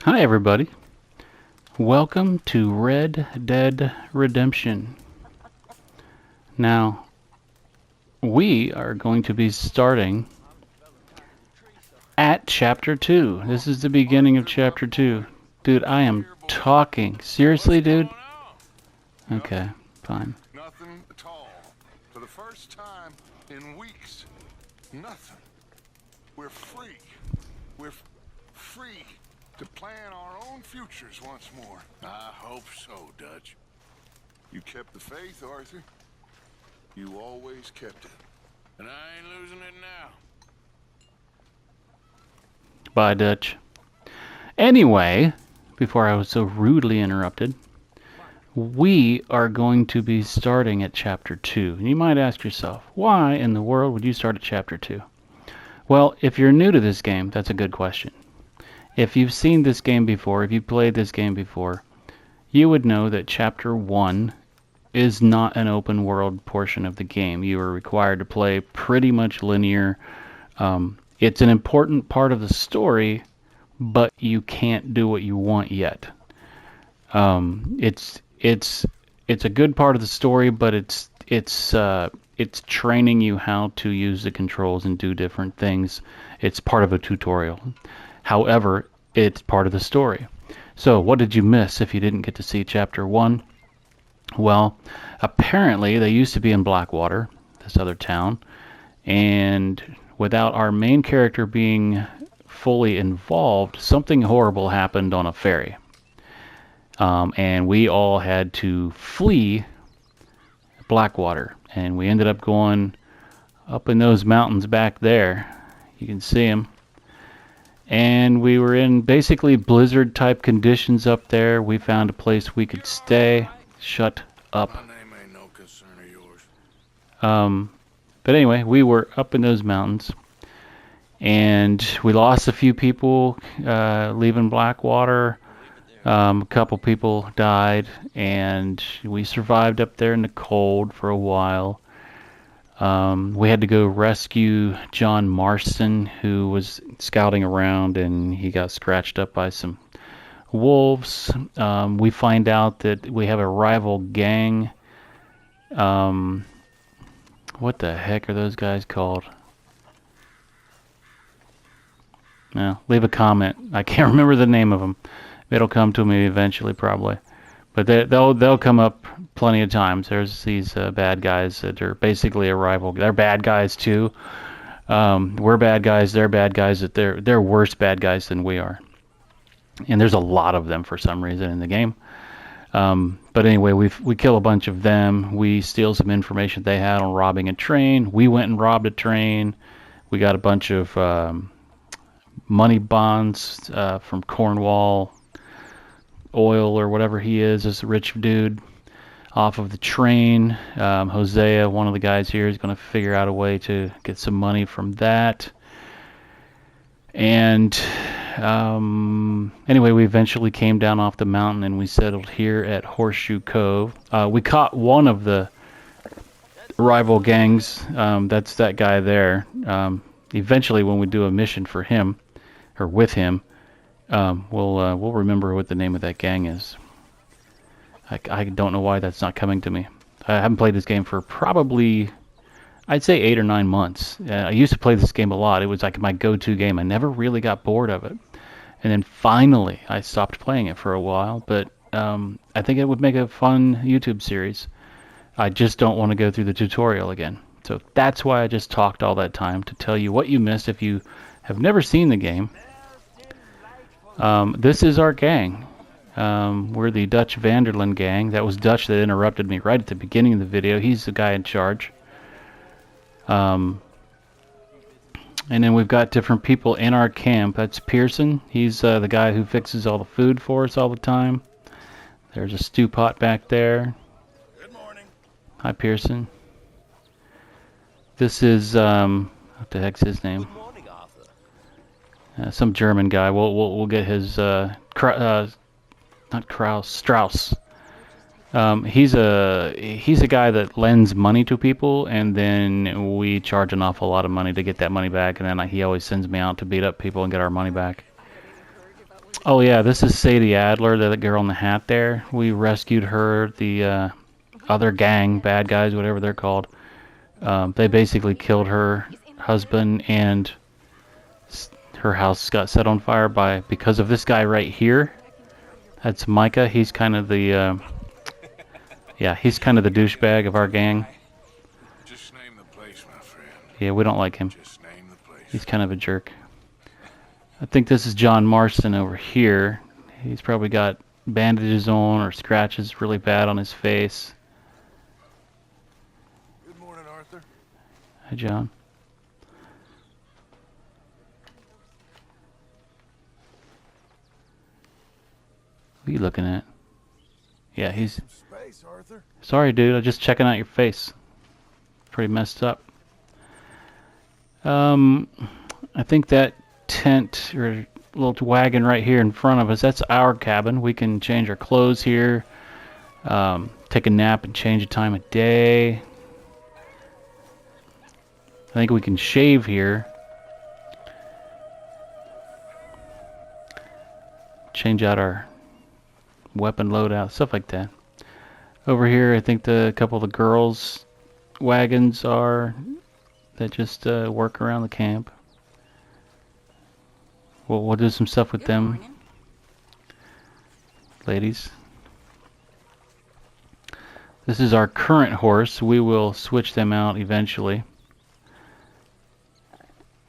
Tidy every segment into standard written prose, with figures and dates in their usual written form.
Hi everybody. Welcome to Red Dead Redemption. Now, we are going to be starting at Chapter 2. This is the beginning of Chapter 2. Dude, I am talking. Seriously, dude? Okay, fine. Nothing at all. For the first time in weeks. Nothing. We're free. We're free to plan our own futures once more. I hope so, Dutch. You kept the faith, Arthur. You always kept it. And I ain't losing it now. Bye, Dutch. Anyway, before I was so rudely interrupted, we are going to be starting at Chapter 2. And you might ask yourself, why in the world would you start at Chapter 2? Well, if you're new to this game, that's a good question. If you've seen this game before, if you've played this game before, you would know that Chapter 1 is not an open world portion of the game. You are required to play pretty much linear. It's an important part of the story, but you can't do what you want yet. It's a good part of the story, but it's training you how to use the controls and do different things. It's part of a tutorial. However, it's part of the story. So, what did you miss if you didn't get to see Chapter 1? Well, apparently they used to be in Blackwater, this other town, and without our main character being fully involved, something horrible happened on a ferry. And we all had to flee Blackwater, and we ended up going up in those mountains back there. You can see them. And we were in basically blizzard type conditions up there. We found a place we could stay. Shut up. My name ain't no concern of yours. But anyway, we were up in those mountains, and we lost a few people leaving Blackwater. A couple people died, and we survived up there in the cold for a while. We had to go rescue John Marston, who was scouting around, and he got scratched up by some wolves. We find out that we have a rival gang. What the heck are those guys called? Well, leave a comment. I can't remember the name of them. It'll come to me eventually, probably. But they'll come up plenty of times. There's these bad guys that are basically a rival. They're bad guys too. We're bad guys. They're bad guys. That they're worse bad guys than we are. And there's a lot of them for some reason in the game. But anyway, we kill a bunch of them. We steal some information they had on robbing a train. We went and robbed a train. We got a bunch of money bonds from Cornwall Oil or whatever he is, this rich dude, off of the train. Hosea, one of the guys here, is going to figure out a way to get some money from that. And anyway, we eventually came down off the mountain and we settled here at Horseshoe Cove. We caught one of the rival gangs. That's that guy there. Eventually, when we do a mission for him, or with him, we'll remember what the name of that gang is. I don't know why that's not coming to me. I haven't played this game for probably, I'd say 8 or 9 months. I used to play this game a lot. It was like my go-to game. I never really got bored of it. And then finally, I stopped playing it for a while. But I think it would make a fun YouTube series. I just don't want to go through the tutorial again. So that's why I just talked all that time, to tell you what you missed if you have never seen the game. This is our gang. We're the Dutch Vanderlyn gang. That was Dutch that interrupted me right at the beginning of the video. He's the guy in charge. And then we've got different people in our camp. That's Pearson. He's the guy who fixes all the food for us all the time. There's a stew pot back there. Good morning. Hi, Pearson. This is, what the heck's his name? Good morning, Arthur. Some German guy. We'll get his not Kraus, Strauss. He's a guy that lends money to people, and then we charge an awful lot of money to get that money back, and then he always sends me out to beat up people and get our money back. Oh yeah, this is Sadie Adler, the girl in the hat there. We rescued her. The other gang, bad guys, whatever they're called, they basically killed her husband, and her house got set on fire because of this guy right here. That's Micah. He's kind of the he's kind of the douchebag of our gang. Just name the place, my friend. Yeah, we don't like him. Just name the place. He's kind of a jerk. I think this is John Marston over here. He's probably got bandages on or scratches really bad on his face. Good morning, Arthur. Hi, John. What are you looking at? Yeah, he's... Space, Arthur. Sorry, dude. I'm just checking out your face. Pretty messed up. I think that tent or little wagon right here in front of us, that's our cabin. We can change our clothes here, take a nap and change the time of day. I think we can shave here. Change out our weapon loadout, stuff like that. Over here, I think a couple of the girls' wagons are that just work around the camp. We'll do some stuff with them, ladies. This is our current horse. We will switch them out eventually.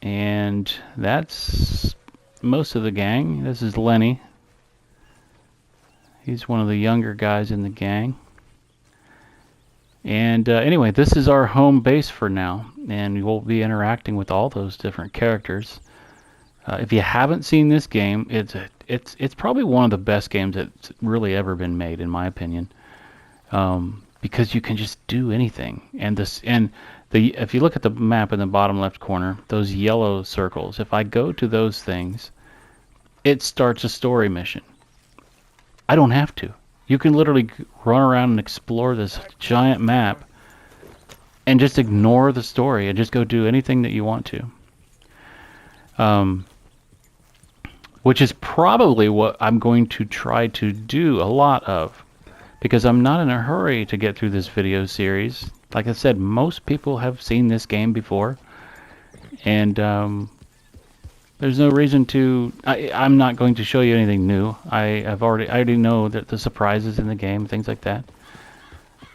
And that's most of the gang. This is Lenny. He's one of the younger guys in the gang. And anyway, this is our home base for now, and we'll be interacting with all those different characters. If you haven't seen this game, it's probably one of the best games that's really ever been made, in my opinion, because you can just do anything. And if you look at the map in the bottom left corner, those yellow circles, if I go to those things, it starts a story mission. I don't have to. You can literally run around and explore this giant map and just ignore the story and just go do anything that you want to. Which is probably what I'm going to try to do a lot of, because I'm not in a hurry to get through this video series. Like I said, most people have seen this game before, and there's no reason to... I'm not going to show you anything new. I already know that the surprises in the game, things like that.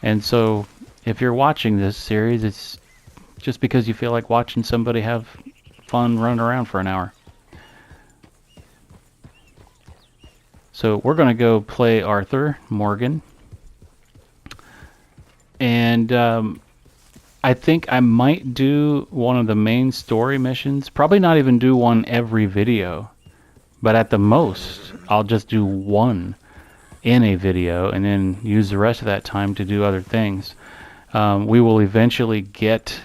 And so, if you're watching this series, it's just because you feel like watching somebody have fun running around for an hour. So we're going to go play Arthur Morgan. And I think I might do one of the main story missions. Probably not even do one every video. But at the most, I'll just do one in a video and then use the rest of that time to do other things. We will eventually get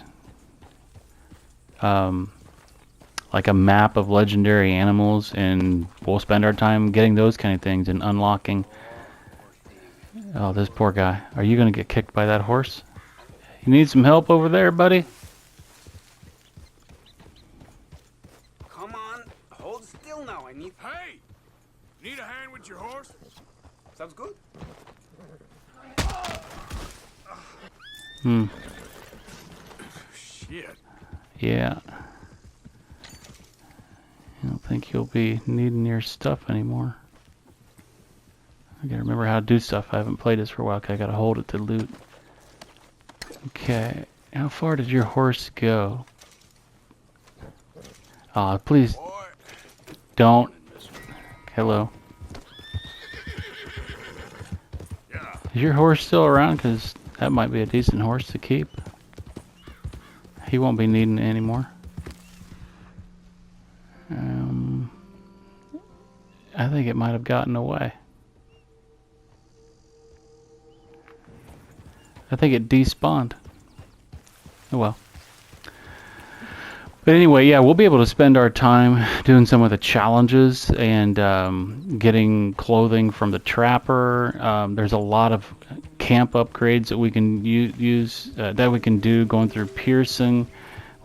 like a map of legendary animals, and we'll spend our time getting those kind of things and unlocking. Oh, this poor guy. Are you going to get kicked by that horse? You need some help over there, buddy? Come on, hold still now. I need... Hey! Need a hand with your horse? Sounds good. Shit. Yeah. I don't think you'll be needing your stuff anymore. I gotta remember how to do stuff. I haven't played this for a while, 'cause I gotta hold it to loot. Okay. How far did your horse go? Aw, please Boy, don't. Hello. yeah. Is your horse still around? 'Cause that might be a decent horse to keep. He won't be needing it anymore. I think it might have gotten away. I think it despawned. Oh well. But anyway, yeah, we'll be able to spend our time doing some of the challenges and getting clothing from the trapper. There's a lot of camp upgrades that we can use, that we can do going through Pearson.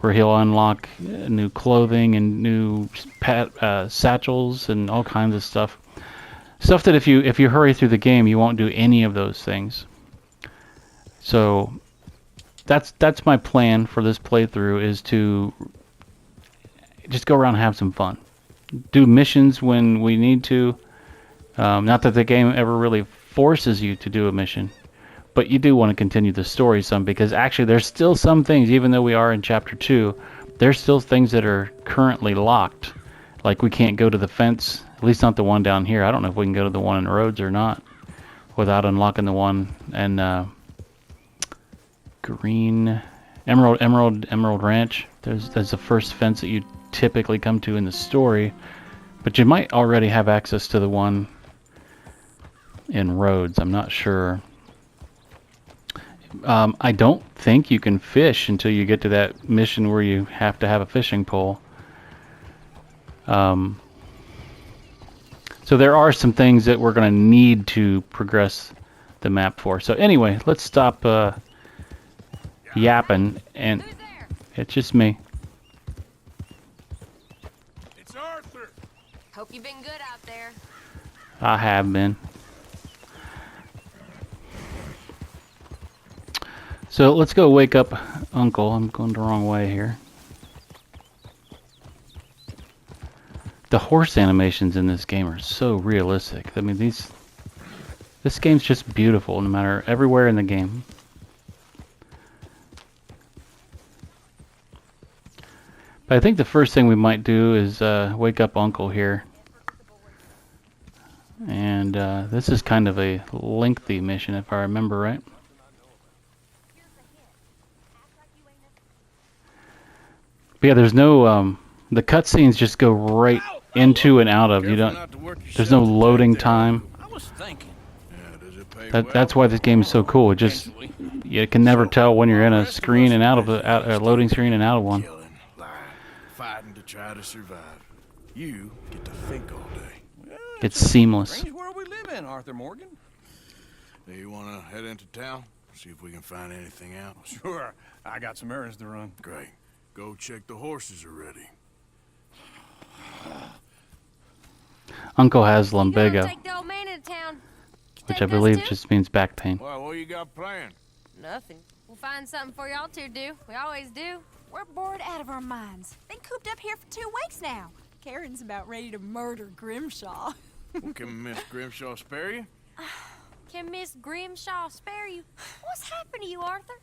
where he'll unlock new clothing and new satchels and all kinds of stuff. Stuff that if you hurry through the game, you won't do any of those things. So that's my plan for this playthrough, is to just go around and have some fun. Do missions when we need to. Not that the game ever really forces you to do a mission, but you do want to continue the story some, because actually there's still some things, even though we are in Chapter 2, there's still things that are currently locked. Like we can't go to the fence, at least not the one down here. I don't know if we can go to the one in Rhodes or not without unlocking the one and Green Emerald Ranch. There's the first fence that you typically come to in the story, but you might already have access to the one in Rhodes. I'm not sure. I don't think you can fish until you get to that mission where you have to have a fishing pole. So there are some things that we're going to need to progress the map for. So anyway, let's stop yapping, and it's just me. It's Arthur. Hope you've been good out there. I have been. So let's go wake up Uncle. I'm going the wrong way here. The horse animations in this game are so realistic. I mean, this game's just beautiful no matter everywhere in the game. But I think the first thing we might do is wake up Uncle here. And this is kind of a lengthy mission, if I remember right. But yeah, there's no the cutscenes just go right into and out of. You don't. There's no loading time. I was thinking. Yeah, does it pay That's why this game is so cool. It just, you can never tell when you're in a screen and out of a loading screen and out of one. Killing, lying, fighting to try to survive. You get to think all day. It's seamless. Strange world we live in, Arthur Morgan. Hey, you want to head into town? See if we can find anything out? Sure, I got some errands to run. Great. Go check the horses are ready. Uncle has You know, lumbago, take the old man into town. which Take I us believe too? just means back pain. Well, what you got planned? Nothing. We'll find something for y'all to do. We always do. We're bored out of our minds. Been cooped up here for 2 weeks now. Karen's about ready to murder Grimshaw. Well, can Miss Grimshaw spare you? Can Miss Grimshaw spare you? What's happened to you, Arthur?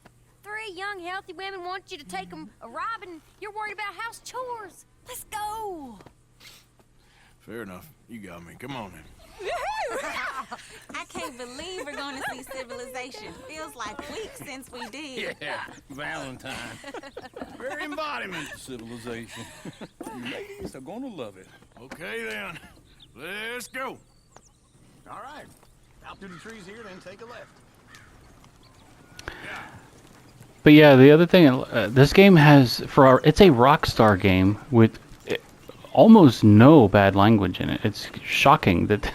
3 young, healthy women want you to take them a robbing. You're worried about house chores. Let's go. Fair enough. You got me. Come on then. I can't believe we're going to see civilization. Feels like weeks since we did. Yeah, Valentine. Very embodiment of civilization. You ladies are gonna love it. Okay then. Let's go. All right. Out through the trees here, then take a left. But yeah, the other thing, this game has, it's a Rockstar game with almost no bad language in it. It's shocking that,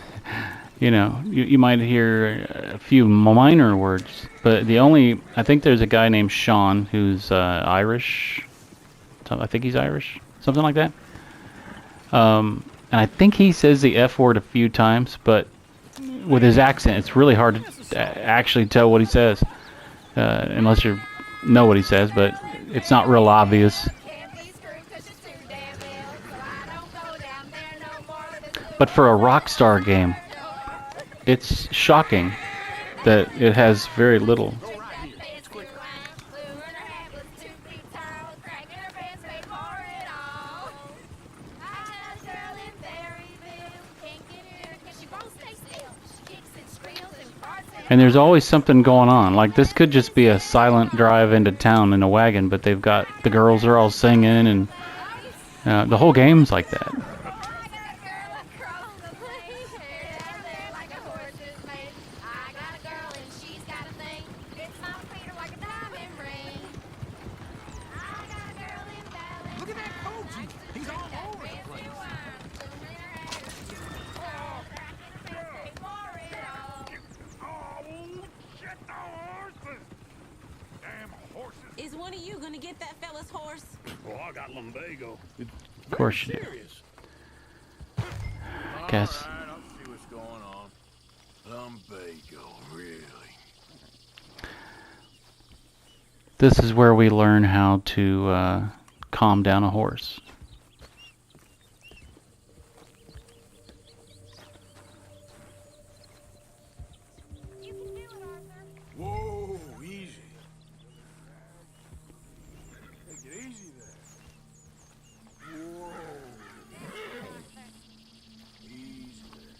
you know, you might hear a few minor words, but I think there's a guy named Sean who's Irish. I think he's Irish, something like that. And I think he says the F word a few times, but with his accent, it's really hard to actually tell what he says, unless you know what he says, but it's not real obvious. But for a Rockstar game, it's shocking that it has very little. And there's always something going on. Like, this could just be a silent drive into town in a wagon, but they've got, the girls are all singing, and the whole game's like that. Look at that Koji. He's all over the place. Shit, the horses! Damn horses! Is one of you going to get that fella's horse? Oh, I got lumbago. It's Of course you do. serious. Guess. All right, I'll see what's going on. Lumbago, really? This is where we learn how to calm down a horse. You can do it, Arthur. Whoa, easy. Take it easy there. Whoa. Easy there.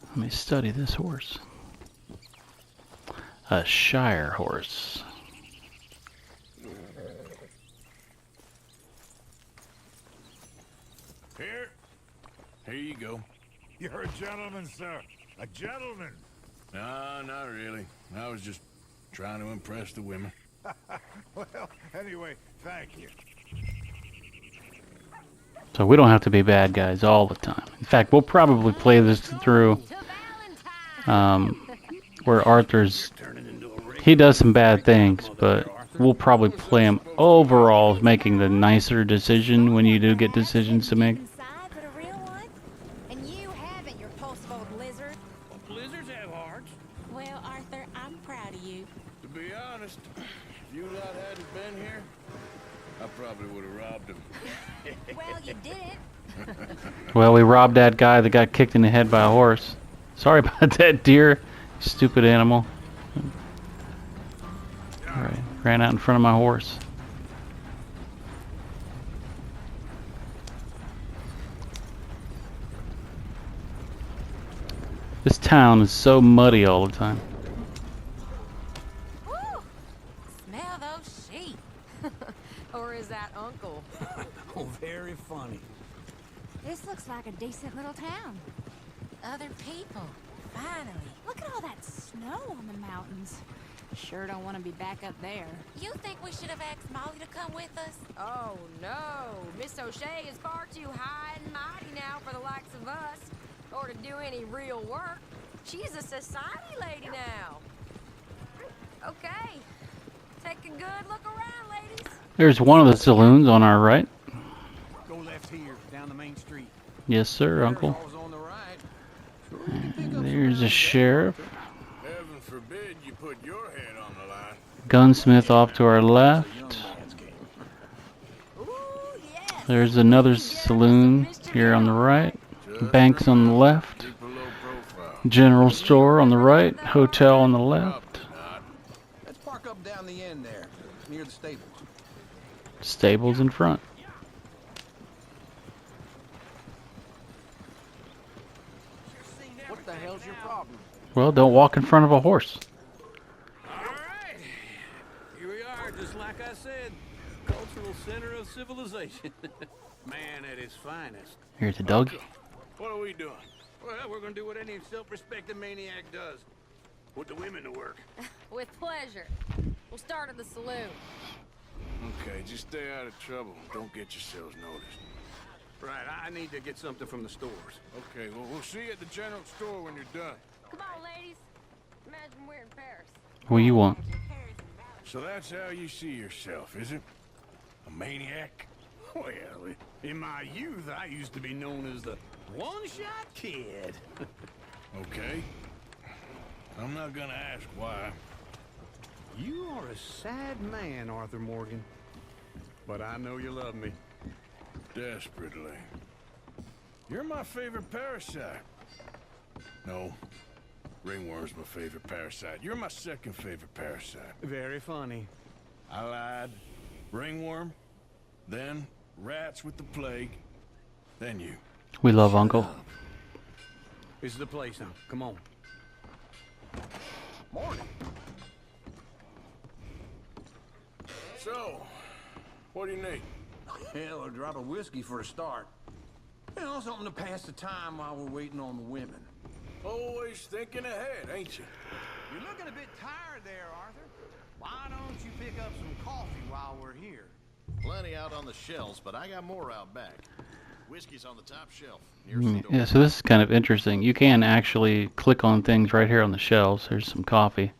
Let me study this horse. A Shire horse. Here you go. You're a gentleman, sir. A gentleman. No, not really. I was just trying to impress the women. Well, anyway, thank you. So we don't have to be bad guys all the time. In fact, we'll probably play this through To Valentine. where Arthur's... He does some bad things, but we'll probably play him overall as making the nicer decision when you do get decisions to make. Inside, but a real one? And you haven't, your pulsive old lizard. Blizzards have hearts. Well, Arthur, I'm proud of you. To be honest, if you lot hadn't been here, I probably would have robbed him. Well, you did it. Well, we robbed that guy that got kicked in the head by a horse. Sorry about that, dear. Stupid animal. Alright, ran out in front of my horse. This town is so muddy all the time. Woo! Smell those sheep. Or is that Uncle? Oh, very funny. This looks like a decent little town. Other people. Finally. Look at all that snow on the mountains. Sure don't want to be back up there. You think we should have asked Molly to come with us? Oh no, Miss O'Shea is far too high and mighty now for the likes of us, or to do any real work. She's a society lady now. Okay, take a good look around, ladies. There's one of the saloons on our right. Go left here, down the main street. Yes, sir, Uncle. Always on the right. And there's a sheriff. Heaven forbid you put your head on the line. Gunsmith off to our left. Ooh, yes. There's another saloon here on the right. Banks on the left. Keep a low profile. General store on the right. Hotel on the left. Not. Let's park up down the end there, near the stables. Stables in front. What the hell's your problem? Well, don't walk in front of a horse. All right. Here we are, just like I said. Cultural center of civilization. Man at his finest. Here's a doggy. What are we doing? Well, we're gonna do what any self-respecting maniac does. Put the women to work. With pleasure. We'll start at the saloon. Okay, just stay out of trouble. Don't get yourselves noticed. Right, I need to get something from the stores. Okay, well, we'll see you at the general store when you're done. Come on, ladies. Imagine we're in Paris. What do you want? So that's how you see yourself, is it? A maniac? Well, in my youth, I used to be known as the one-shot kid. Okay. I'm not gonna ask why. You are a sad man, Arthur Morgan. But I know you love me. Desperately. You're my favorite parasite. No. Ringworm's my favorite parasite. You're my second favorite parasite. Very funny. I lied. Ringworm. Then rats with the plague. Then you. We love Uncle. This is the place now. Come on. Morning. So, what do you need? Hell, a drop of whiskey for a start. You know, something to pass the time while we're waiting on the women. Always thinking ahead, ain't you? You're looking a bit tired there, Arthur. Why don't you pick up some coffee while we're here? Plenty out on the shelves, but I got more out back. Whiskey's on the top shelf. Nearest the door. Yeah, so this is kind of interesting. You can actually click on things right here on the shelves. There's some coffee.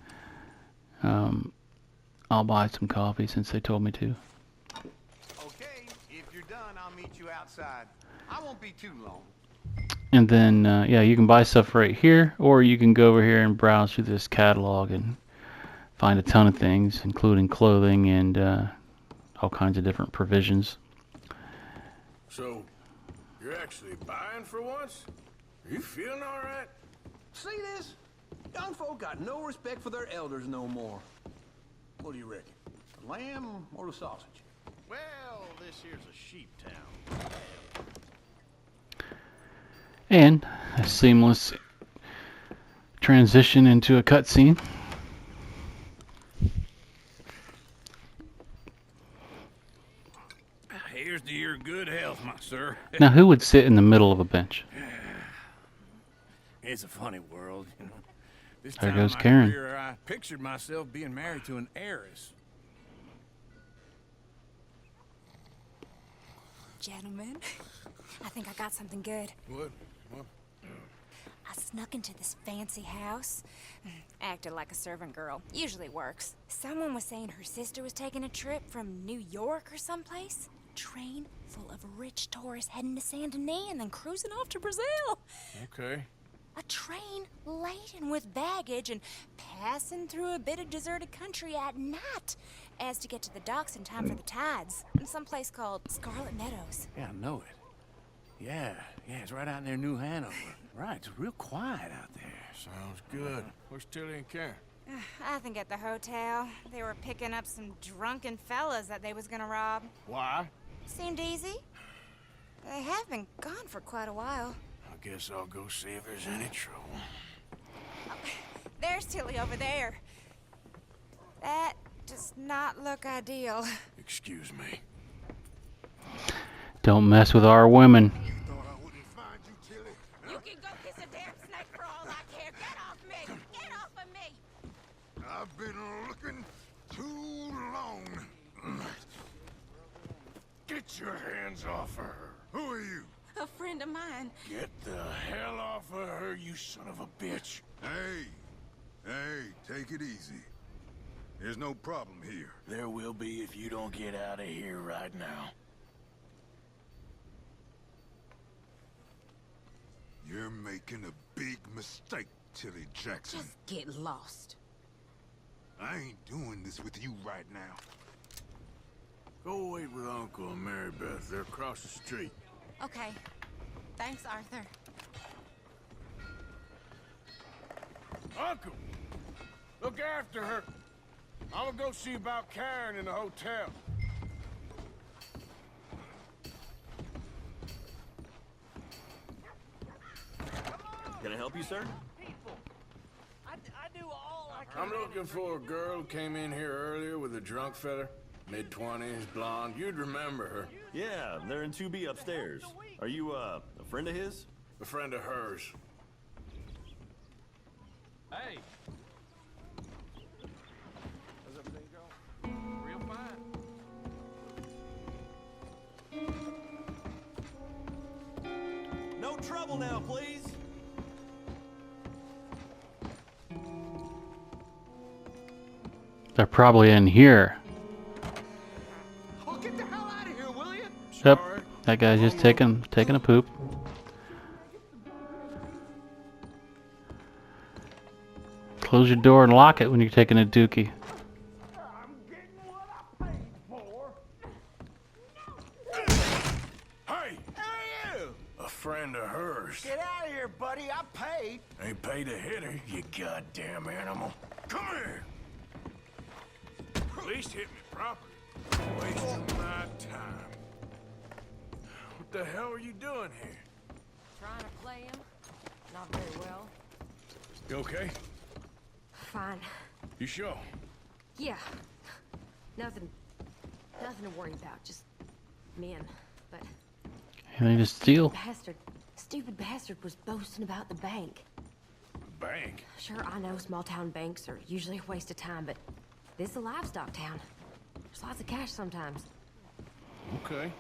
I'll buy some coffee since they told me to. Okay, if you're done, I'll meet you outside. I won't be too long. And then, yeah, you can buy stuff right here, or you can go over here and browse through this catalog and find a ton of things, including clothing and all kinds of different provisions. So, you're actually buying for once? Are you feeling all right? See this? Young folk got no respect for their elders no more. What do you reckon? The lamb or the sausage? Well, this here's a sheep town. And a seamless transition into a cutscene. Here's to your good health, my sir. Now, who would sit in the middle of a bench? It's a funny world, you know. This There time in goes my Karen. career, I pictured myself being married to an heiress. Gentlemen, I think I got something good. What? I snuck into this fancy house. Acted like a servant girl. Usually works. Someone was saying her sister was taking a trip from New York or someplace. Train full of rich tourists heading to Saint Denis and then cruising off to Brazil. Okay. A train laden with baggage and passing through a bit of deserted country at night as to get to the docks in time for the tides in some place called Scarlet Meadows. Yeah, I know it. Yeah, it's right out near New Hanover. Right, it's real quiet out there. Sounds good. Where's Tilly and Karen? I think at the hotel. They were picking up some drunken fellas that they was gonna rob. Why? Seemed easy. They have been gone for quite a while. I guess I'll go see if there's any trouble. There's Tilly over there. That does not look ideal. Excuse me. Don't mess with our women. Thought I wouldn't find you, Tilly. You can go kiss a damn snake for all I care. Get off me! Get off of me! I've been looking too long. Get your hands off of her. Who are you? A friend of mine. Get the hell off of her, you son of a bitch. Hey, take it easy. There's no problem here. There will be if you don't get out of here right now. You're making a big mistake, Tilly Jackson. Just get lost. I ain't doing this with you right now. Go wait with Uncle and Mary Beth. They're across the street. Okay. Thanks, Arthur. Uncle! Look after her. I'm gonna go see about Karen in the hotel. Can I help you, sir? I'm looking for a girl who came in here earlier with a drunk fella. Mid-20s, blonde. You'd remember her. Yeah, they're in 2B upstairs. Are you, a friend of his? A friend of hers. Hey! How's everything going? Real fine. No trouble now, please. They're probably in here. Oh, get the hell out of here, will you? Yep. Sorry. That guy's just taking a poop. Close your door and lock it when you're taking a dookie. Hey! A friend of hers. Get out of here, buddy. I paid. Ain't paid to hit her, you goddamn animal. Come here! At least hit me properly. Wasting my time. What the hell are you doing here? Trying to play him? Not very well. You okay? Fine. You sure? Yeah. Nothing to worry about. Just men. But Anything to steal? stupid bastard was boasting about the bank. bank. Sure, I know small town banks are usually a waste of time, but this is a livestock town. There's lots of cash sometimes. Okay.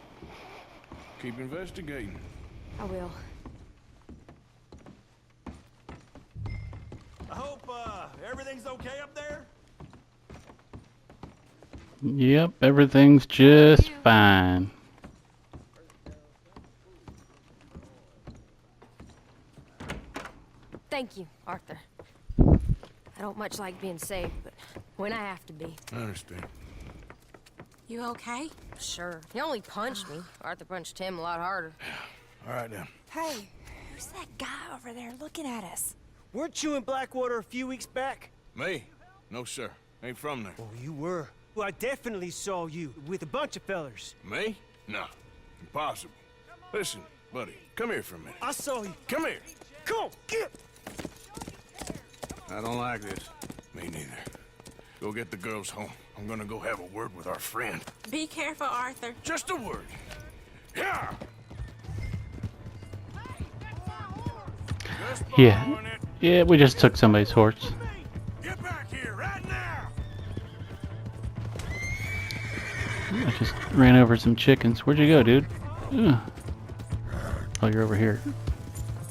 Keep investigating. I will. I hope, everything's okay up there? Yep, everything's just fine. Thank you, Arthur. I don't much like being saved, but when I have to be. I understand. You okay? Sure. He only punched me. Arthur punched him a lot harder. All right, then. Hey, who's that guy over there looking at us? Weren't you in Blackwater a few weeks back? Me? No, sir. Ain't from there. Oh, you were. Well, I definitely saw you with a bunch of fellers. Me? No. Impossible. Listen, buddy, come here for a minute. I saw you. Come here. Come on, get! I don't like this. Me neither. Go get the girls home. I'm gonna go have a word with our friend. Be careful, Arthur. Just a word. Yeah! Yeah. Yeah, we just took somebody's horse. Get back here right now! I just ran over some chickens. Where'd you go, dude? Ugh. Oh, you're over here.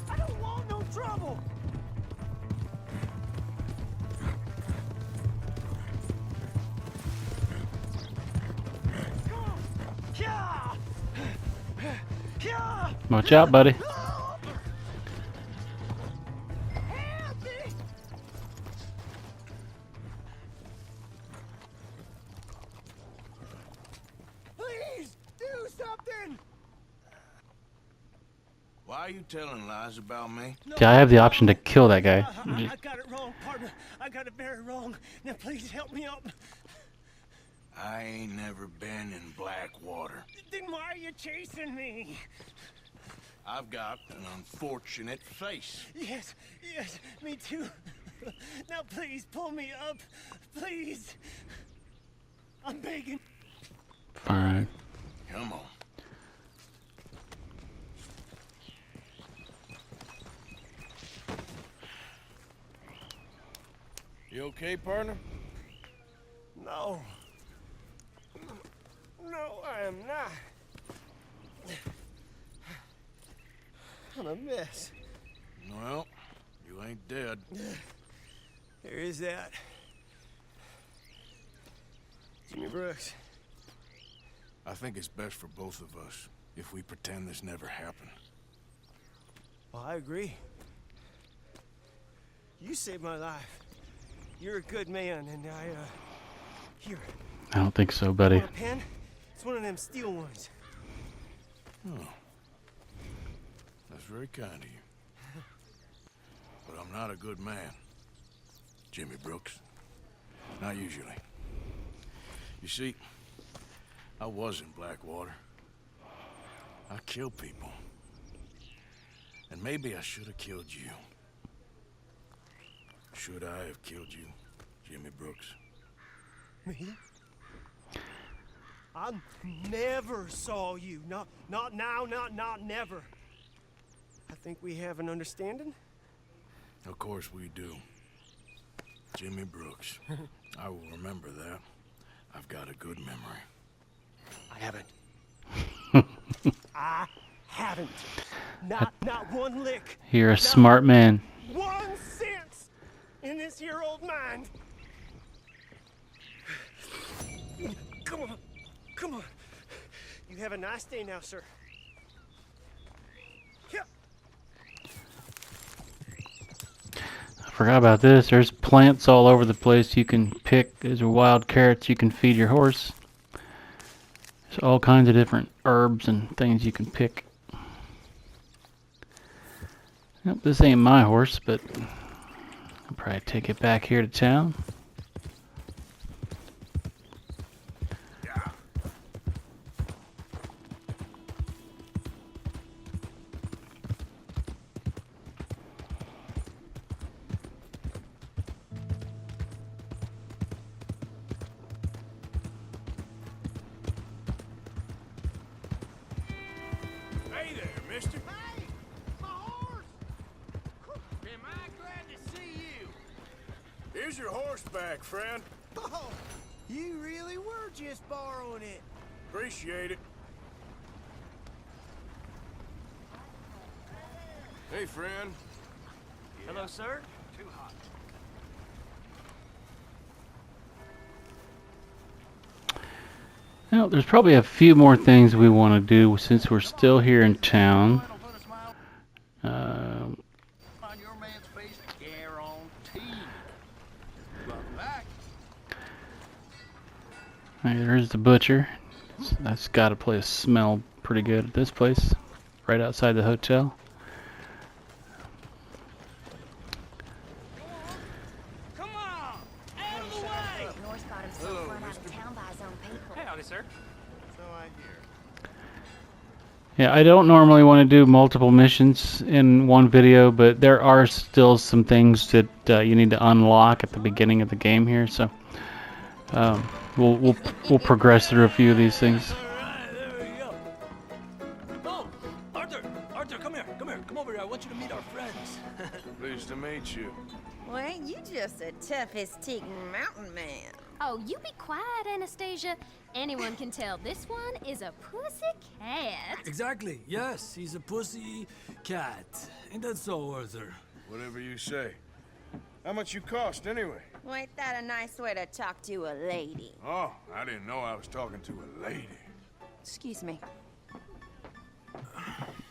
I don't want no trouble! Come on! Yeah! Yeah! Watch out, buddy. Please, do something! Why are you telling lies about me? Yeah, I have the option to kill that guy. I got it wrong, partner. I got it very wrong. Now please help me up. I ain't never been in Blackwater. Then why are you chasing me? I've got an unfortunate face. Yes, yes, me too. Now please pull me up. Please. I'm begging. Fine. Come on. You okay, partner? No. No, I am not. I'm a mess. Well, you ain't dead. There is that. Jimmy Brooks. I think it's best for both of us if we pretend this never happened. Well, I agree. You saved my life. You're a good man, and here. I don't think so, buddy. Want a pen? It's one of them steel ones. Oh. That's very kind of you. But I'm not a good man, Jimmy Brooks. Not usually. You see, I was in Blackwater. I killed people. And maybe I should have killed you. Should I have killed you, Jimmy Brooks? Me? I never saw you. Not now, not never. I think we have an understanding. Of course we do. Jimmy Brooks. I will remember that. I've got a good memory. I haven't. Not one lick. You're a smart man. 1 cent in this here old mind. Come on. You have a nice day now, sir. Yeah. I forgot about this. There's plants all over the place you can pick. There's wild carrots you can feed your horse. There's all kinds of different herbs and things you can pick. Yep, this ain't my horse, but I'll probably take it back here to town. Hey there, mister. Hey, my horse! Am I glad to see Here's your horse back, friend. Oh, you really were just borrowing it. Appreciate it. Hey, friend. Hello, sir. Too hot. Well, there's probably a few more things we want to do since we're still here in town. On your man's face, guarantee. Welcome back. There's the butcher. That's got to smell pretty good at this place, right outside the hotel. Come on! Out of the way! Norse got himself run out of town by his own people. Hey, howdy, sir. So I hear. Yeah, I don't normally want to do multiple missions in one video, but there are still some things that you need to unlock at the beginning of the game here, so we'll progress through a few of these things. Alright, there we go. Oh, Arthur! Arthur, come here, come over here. I want you to meet our friends. Pleased to meet you. Well, ain't you just a toughest mountain man? Oh, you be quiet, Anastasia. Anyone can tell this one is a pussy cat. Exactly. Yes, he's a pussy cat. Ain't that so, Arthur? Whatever you say. How much you cost, anyway? Well, ain't that a nice way to talk to a lady? Oh, I didn't know I was talking to a lady. Excuse me.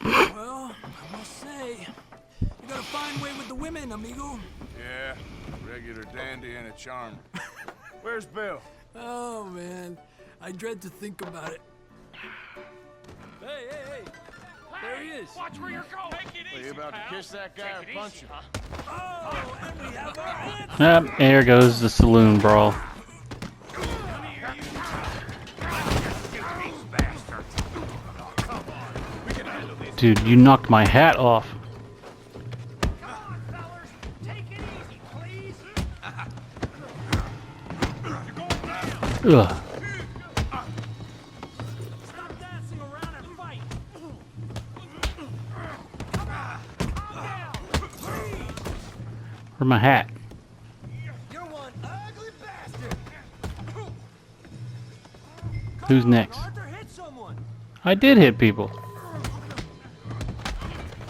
Well, I must say, you got a fine way with the women, amigo. Yeah, regular dandy and a charmer. Where's Bill? Oh, man. I dread to think about it. Hey, hey, hey. There he is. Watch where you're going. Take it Are you about to kiss that guy or punch him? Oh, and we have our answer. There goes the saloon brawl. Dude, you knocked my hat off. Ugh. Stop dancing around and fight. Where's my hat? You're one ugly bastard. Who's next? Arthur, hit someone. I did hit people.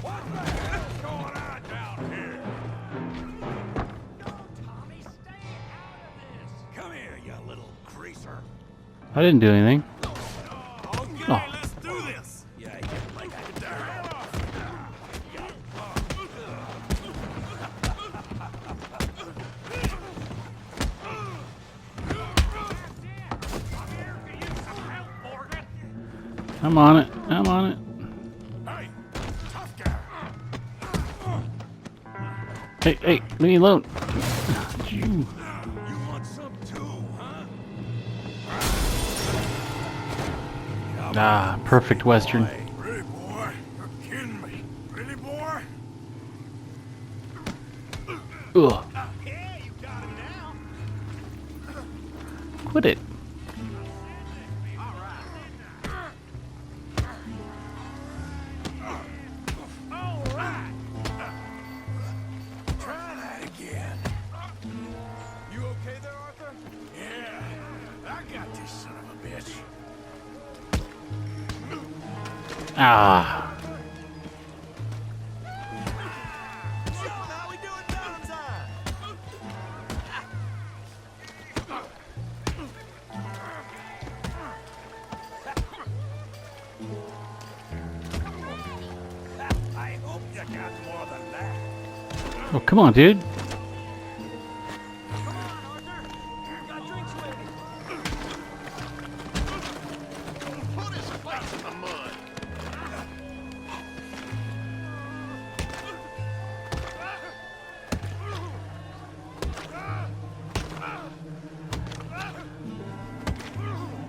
What the hell's going on down here? Tommy, stay out of this. Come here, you little greaser. I didn't do anything. Okay, Oh. let's do this. Yeah, you like that. I'm on it. I'm on it. Hey, tough guy. Hey, hey, leave me alone. You. You want some too, huh? Ah, perfect Western. Really, boy? You're kidding me. Really, boy? Ugh. Yeah, you got him now. Quit it. All right. Try that again. You okay there, Arthur? Yeah, I got this son of a bitch. Ah. John, how we doing Valentine? I hope you got more than that. Oh, come on, dude. Come on, Arthur. Got drinks ready. Put his face in the mud.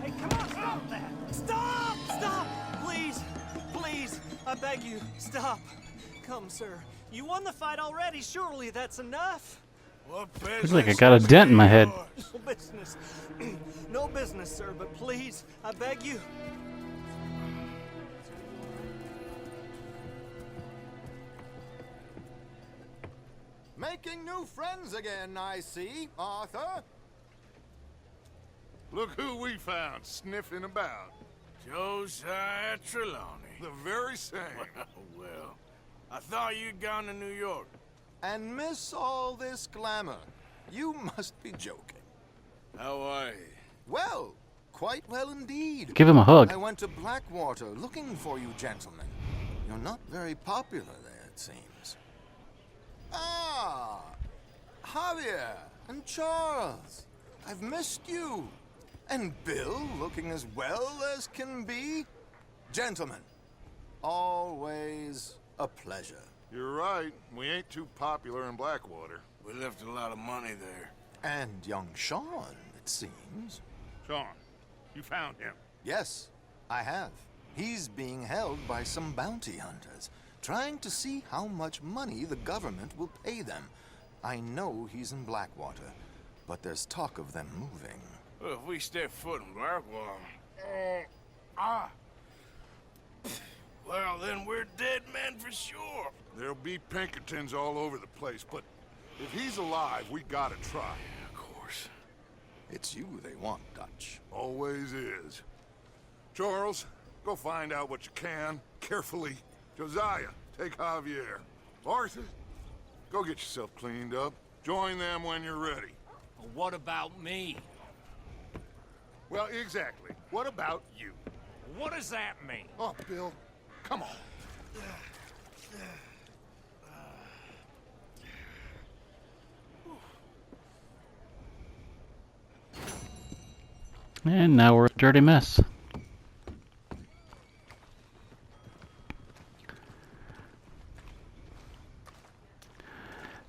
Hey, come on, stop that. Stop! Stop! Please! Please! I beg you, stop. Come, sir. You won the fight already. Surely that's enough. What Looks like I got a dent in my head. No business. No business, sir, but please, I beg you. Make making new friends again, I see, Arthur. Look who we found sniffing about. Josiah Trelawney. The very same. Well, I thought you'd gone to New York. And miss all this glamour. You must be joking. How are you? Well, quite well indeed. Give him a hug. I went to Blackwater looking for you gentlemen. You're not very popular there, it seems. Ah, Javier and Charles. I've missed you. And Bill looking as well as can be. Gentlemen, always a pleasure. You're right. We ain't too popular in Blackwater. We left a lot of money there. And young Sean, it seems. Sean, you found him. Yes, I have. He's being held by some bounty hunters, trying to see how much money the government will pay them. I know he's in Blackwater, but there's talk of them moving. Well, if we step foot in Blackwater... Well, then we're dead men for sure. There'll be Pinkertons all over the place, but if he's alive, we gotta try. Of course. It's you they want, Dutch. Always is. Charles, go find out what you can, carefully. Josiah, take Javier. Arthur, go get yourself cleaned up. Join them when you're ready. Well, what about me? Well, exactly. What about you? What does that mean? Oh, Bill, come on. And now we're a dirty mess.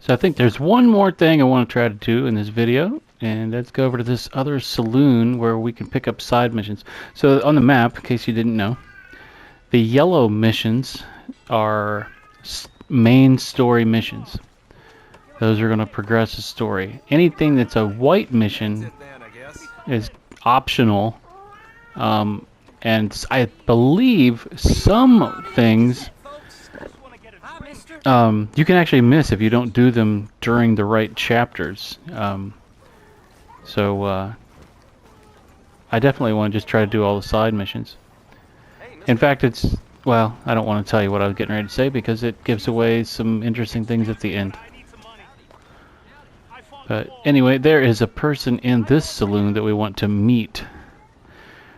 So I think there's one more thing I want to try to do in this video, and let's go over to this other saloon where we can pick up side missions. So on the map, in case you didn't know, the yellow missions are main story missions. Those are going to progress the story. Anything that's a white mission is optional, and I believe some things you can actually miss if you don't do them during the right chapters. So I definitely want to just try to do all the side missions. In fact, it's, well, I don't want to tell you what I was getting ready to say because it gives away some interesting things at the end. But anyway, there is a person in this saloon that we want to meet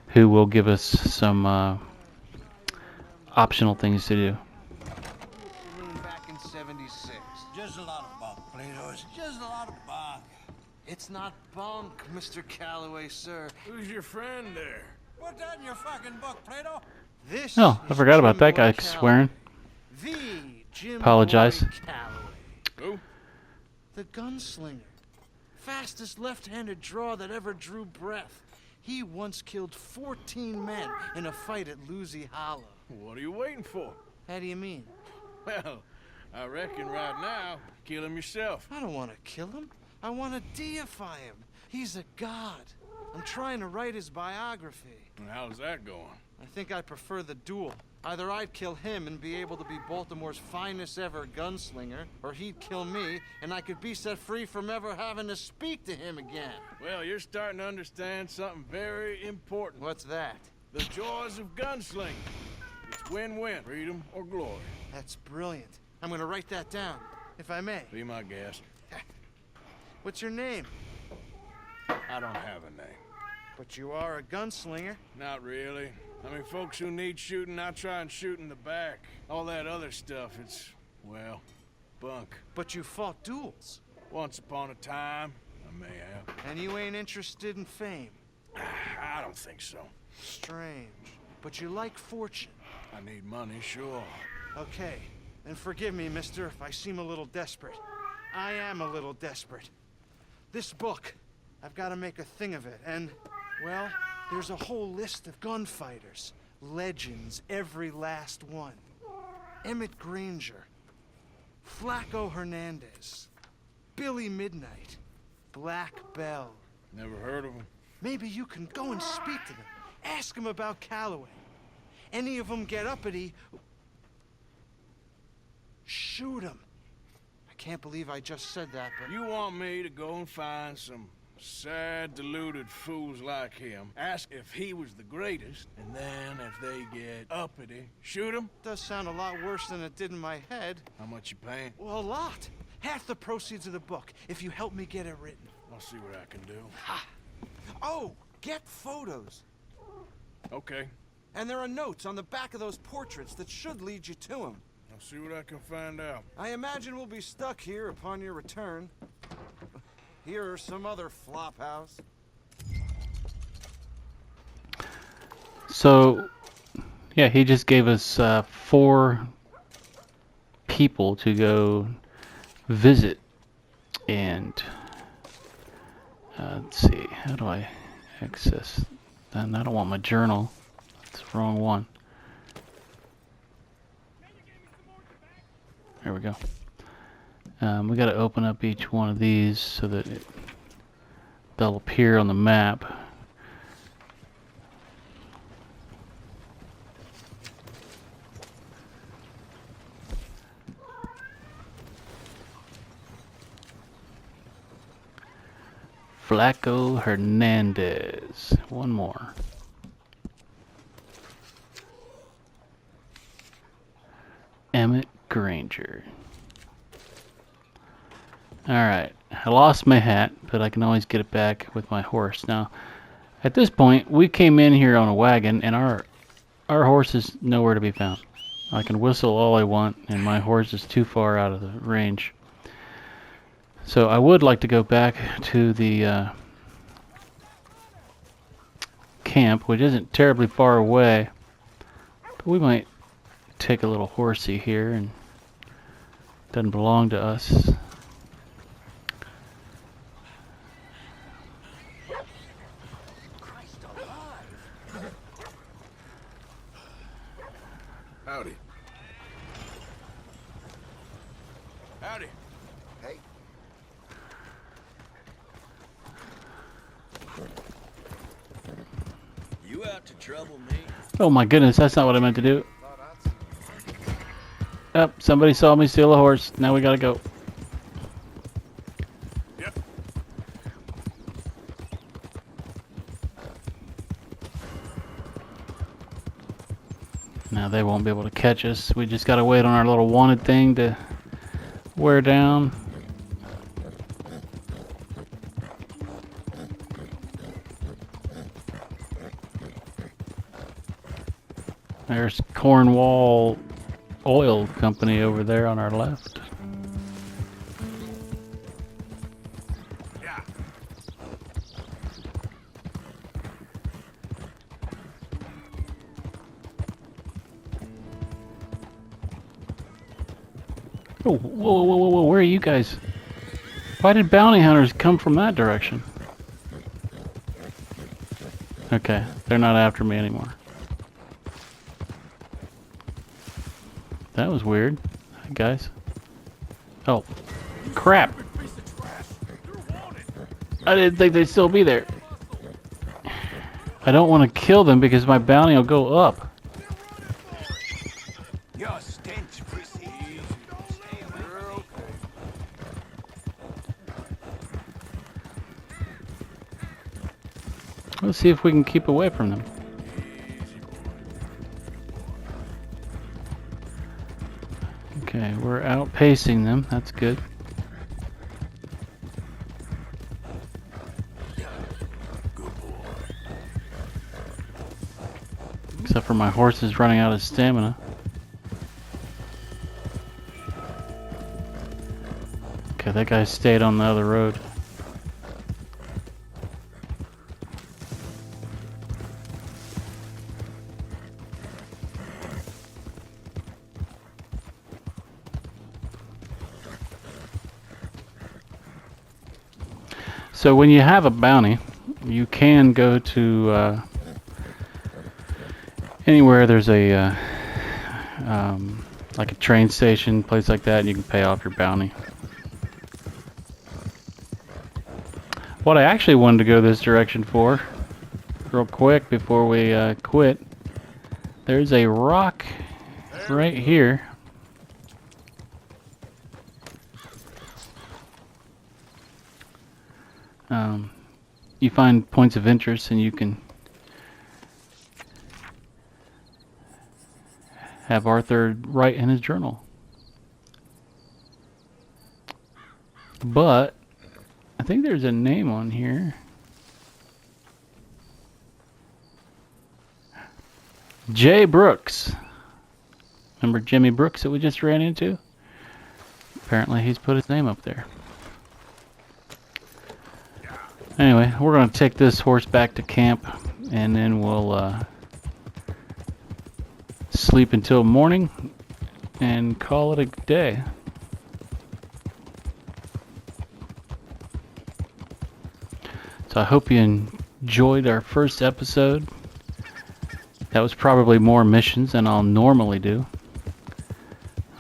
who will give us some optional things to do. Back in 76. Just a lot of bunk, Plato. It's just a lot of bunk. It's not bunk, Mr. Calloway, sir. Who's your friend there? Put that in your fucking book, Plato. This Oh, I forgot about that guy swearing. The Jim Apologize. Who? The gunslinger. Fastest left-handed draw that ever drew breath. He once killed 14 men in a fight at Lucy Hollow. What are you waiting for? How do you mean? Well, I reckon right now, kill him yourself. I don't want to kill him. I want to deify him. He's a god. I'm trying to write his biography. And how's that going? I think I prefer the duel. Either I'd kill him and be able to be Baltimore's finest ever gunslinger, or he'd kill me and I could be set free from ever having to speak to him again. Well, you're starting to understand something very important. What's that? The joys of gunslinging. It's win-win, freedom or glory. That's brilliant. I'm gonna write that down, if I may. Be my guest. What's your name? I don't have a name. But you are a gunslinger. Not really. I mean, folks who need shooting, I try and shoot in the back. All that other stuff, it's, well, bunk. But you fought duels. Once upon a time, I may have. And you ain't interested in fame. I don't think so. Strange. But you like fortune. I need money, sure. Okay. And forgive me, mister, if I seem a little desperate. I am a little desperate. This book, I've got to make a thing of it, and, well, there's a whole list of gunfighters. Legends, every last one. Emmett Granger. Flaco Hernandez. Billy Midnight. Black Bell. Never heard of him. Maybe you can go and speak to them. Ask them about Calloway. Any of them get uppity, shoot them. I can't believe I just said that, but... You want me to go and find some sad, deluded fools like him, ask if he was the greatest, and then if they get uppity, shoot him? Does sound a lot worse than it did in my head. How much you paying? Well, a lot. Half the proceeds of the book, if you help me get it written. I'll see what I can do. Ha! Oh, get photos. Okay. And there are notes on the back of those portraits that should lead you to him. I'll see what I can find out. I imagine we'll be stuck here upon your return. Here or some other flop house. So, yeah, he just gave us 4 people to go visit. And let's see, how do I access? And I don't want my journal. That's the wrong one. There we go. We got to open up each one of these so that they'll appear on the map. Flaco Hernandez. One more. Emmett Granger. Alright, I lost my hat, but I can always get it back with my horse. Now, at this point, we came in here on a wagon, and our horse is nowhere to be found. I can whistle all I want, and my horse is too far out of the range. So I would like to go back to the camp, which isn't terribly far away, but we might take a little horsey here, and it doesn't belong to us. Howdy. Howdy. Hey. You out to trouble me? Oh my goodness, that's not what I meant to do. Oh, somebody saw me steal a horse. Now we gotta go. Yep. Now they won't be able to catch us. We just gotta wait on our little wanted thing to wear down. There's Cornwall Oil Company over there on our left. Yeah. Oh, whoa, whoa, whoa, whoa, where are you guys? Why did bounty hunters come from that direction? Okay, they're not after me anymore. That was weird. Hi, guys. Oh, crap. I didn't think they'd still be there. I don't want to kill them because my bounty will go up. Your stench precedes. You're okay. Let's see if we can keep away from them. Okay, we're outpacing them. That's good. Except for my horse is running out of stamina. Okay, that guy stayed on the other road. So when you have a bounty, you can go to anywhere there's a like a train station, place like that, and you can pay off your bounty. What I actually wanted to go this direction for, real quick before we quit, there's a rock right here you find points of interest and you can have Arthur write in his journal. But I think there's a name on here. Jay Brooks. Remember Jimmy Brooks that we just ran into? Apparently he's put his name up there. Anyway, we're going to take this horse back to camp, and then we'll sleep until morning and call it a day. So I hope you enjoyed our first episode. That was probably more missions than I'll normally do.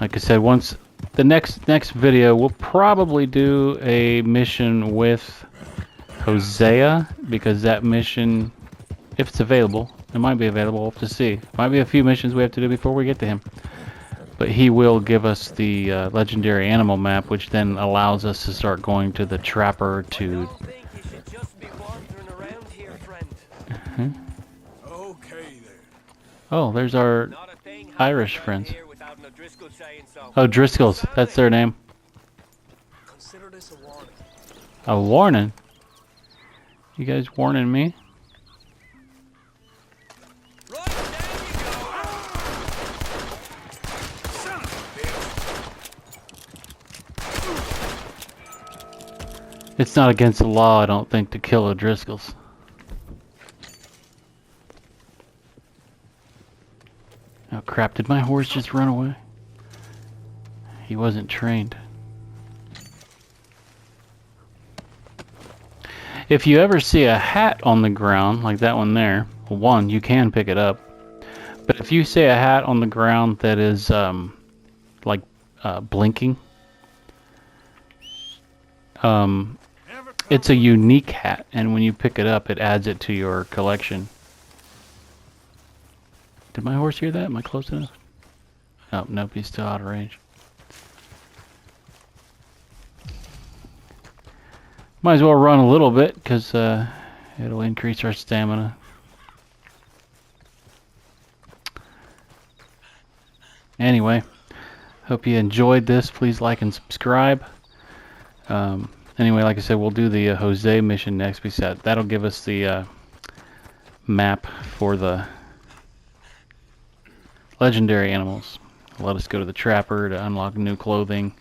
Like I said, once the next video, we'll probably do a mission with Hosea, because that mission, if it's available, it might be available, we'll have to see. Might be a few missions we have to do before we get to him. But he will give us the legendary animal map, which then allows us to start going to the trapper to... Oh, there's our Irish friends. Oh, Driscoll's. That's their name. Consider this a warning. A warning? You guys warning me? It's not against the law, I don't think, to kill O'Driscolls. Oh crap, did my horse just run away? He wasn't trained. If you ever see a hat on the ground, like that one there, well, one, you can pick it up. But if you see a hat on the ground that is blinking, it's a unique hat, and when you pick it up, it adds it to your collection. Did my horse hear that? Am I close enough? Oh, nope, he's still out of range. Might as well run a little bit, because it'll increase our stamina. Anyway, hope you enjoyed this. Please like and subscribe. Anyway, like I said, we'll do the Jose mission next. That'll give us the map for the legendary animals. Let us go to the trapper to unlock new clothing,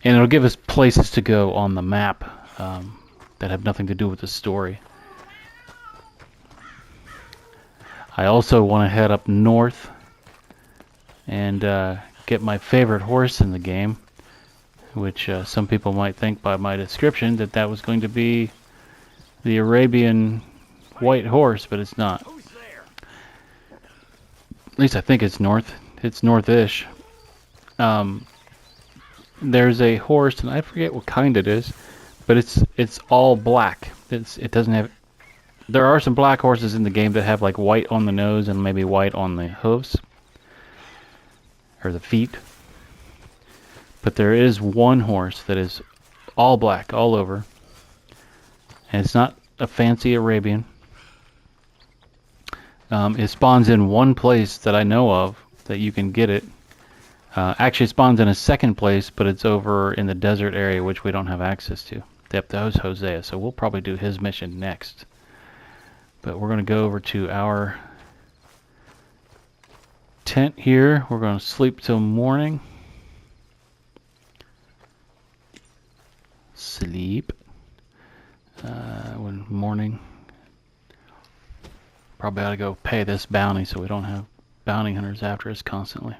and it'll give us places to go on the map that have nothing to do with the story. I also want to head up north and get my favorite horse in the game, which some people might think by my description that was going to be the Arabian white horse, but it's not. At least I think it's north. It's north-ish. There's a horse, and I forget what kind it is, but it's all black. It doesn't have. There are some black horses in the game that have like white on the nose and maybe white on the hooves or the feet. But there is one horse that is all black all over, and it's not a fancy Arabian. It spawns in one place that I know of that you can get it. Actually, it spawns in a second place, but it's over in the desert area, which we don't have access to. Yep, that was Hosea, so we'll probably do his mission next. But we're going to go over to our tent here. We're going to sleep till morning. Sleep. When morning. Probably ought to go pay this bounty so we don't have bounty hunters after us constantly.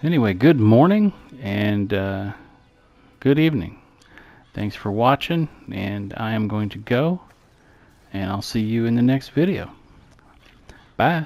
Anyway, good morning and good evening. Thanks for watching, and I am going to go, and I'll see you in the next video. Bye.